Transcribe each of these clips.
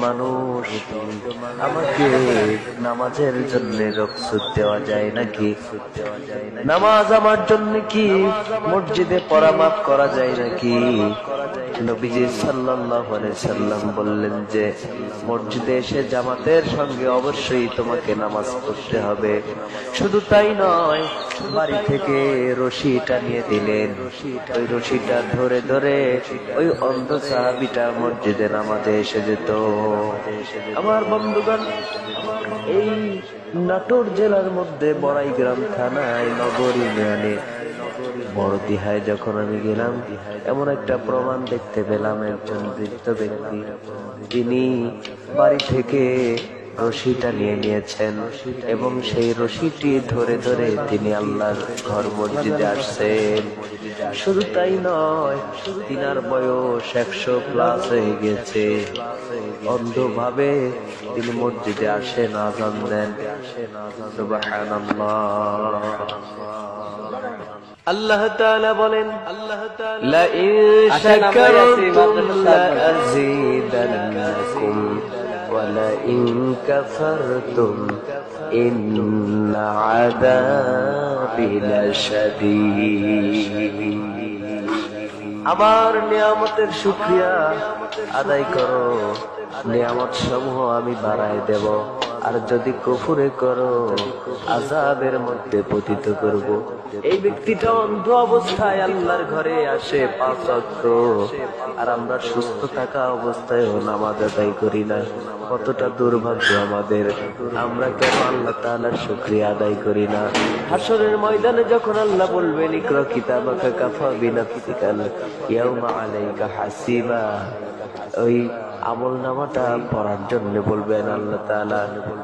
মানুষ আমাকে নামাজের জন্য রুখসত দেওয়া যায় নাকি? নামাজ আমার জন্য কি মসজিদে পড়া মাফ করা যায় নাকি? নবীজি সাল্লাল্লাহু আলাইহি সাল্লাম বললেন যে মসজিদে এসে জামাতের সঙ্গে অবশ্যই তোমাকে নামাজ পড়তে হবে। শুধু তাই নয়, বাড়ি থেকে রশি টানিয়ে দিলেন। ওই রশিটা ধরে ধরে ওই অন্ধ সাহাবীটা মসজিদে নামাজে এসে যেত। আমার বন্ধুগণ, এই নাটোর জেলার মধ্যে বড়াইগ্রাম থানায় নগর ইউনিয়নে বড়দিহায় যখন আমি গেলাম, এমন একটা প্রমাণ দেখতে পেলাম। একজন বৃদ্ধ ব্যক্তি, তিনি বাড়ি থেকে রশিটা নিয়ে নিয়েছেন এবং সেই রশিটি ধরে ধরে তিনি আল্লাহর ঘর মসজিদে আসছেন। শুধু তাই নয়, তিনার বয়স 100+ হয়ে গেছে। অন্ধভাবে তিনি মসজিদে আসেন, আযান দেন। সুবহানাল্লাহ। আল্লাহ তাআলা বলেন, লা ইন শাকারতুম লা আযীদান্নাকুম ওয়া লা ইন কাফারতুম ইন্না আযাবি লাশাদীদ। আমার নিয়ামতের শুকরিয়া আদায় করো, নিয়ামত সমূহ আমি বাড়ায় দেব। আর যদি কুফরে করো, আযাবের মধ্যে পতিত করব। এই ব্যক্তিটা অন্ধ অবস্থায় আল্লাহর ঘরে আসে 5 ওয়াক্ত, আর আমরা সুস্থ থাকা অবস্থায় নামাজ আদায় করি না। কতটা দুর্ভাগ্য আমাদের! আমরা কেন আল্লাহ তাআলার শুকরিয়া আদায় করি না? হাসরের ময়দানে যখন আল্লাহ বলবেন, ইকরা কিতাবাকা কাফা বিনাফসিকা ইয়াউমা আলাইকা হাসিবা, ওই আমলনামাটা পড়ার জন্য বলবেন। আল্লাহ তাআলা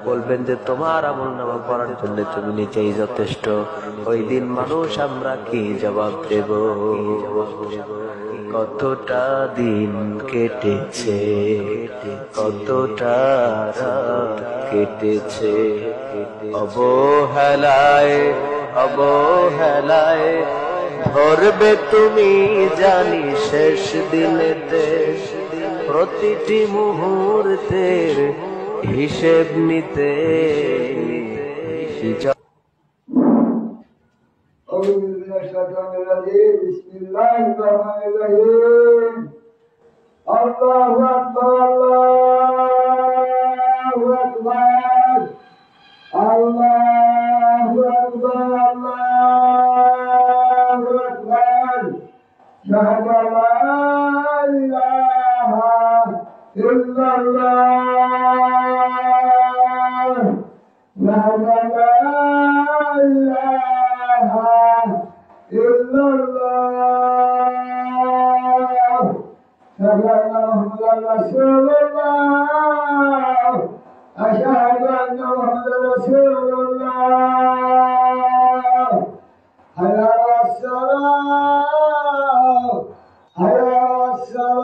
বলবেন যে তোমার আমলনামা পড়ার জন্য তুমি নিজেই যথেষ্ট। ওই দিন মানুষ আমরা কি জবাব দেব? কতটা দিন কেটেছে, কতটা রাত কেটেছে, অবহেলায় অবহেলায় ধরবে তুমি জানি শেষ দিনেতে। প্রতিটি মুহূর্তের হিসেব নিতে আল্লাহু আকবার, আল্লাহু আকবার, আল্লাহু আকবার, আল্লাহু আকবার। শাহাদা লা ইলাহা ইল্লাল্লাহ, শাহাদা লা ইলাহা ইল্লাল্লাহ, শাহাদা মুহাম্মাদুর রাসূলুল্লাহ, আশহাদু আন্না মুহাম্মাদার রাসূলুল্লাহ। হাইয়া আলাস সালাহ, হাইয়া আলাস সালাহ।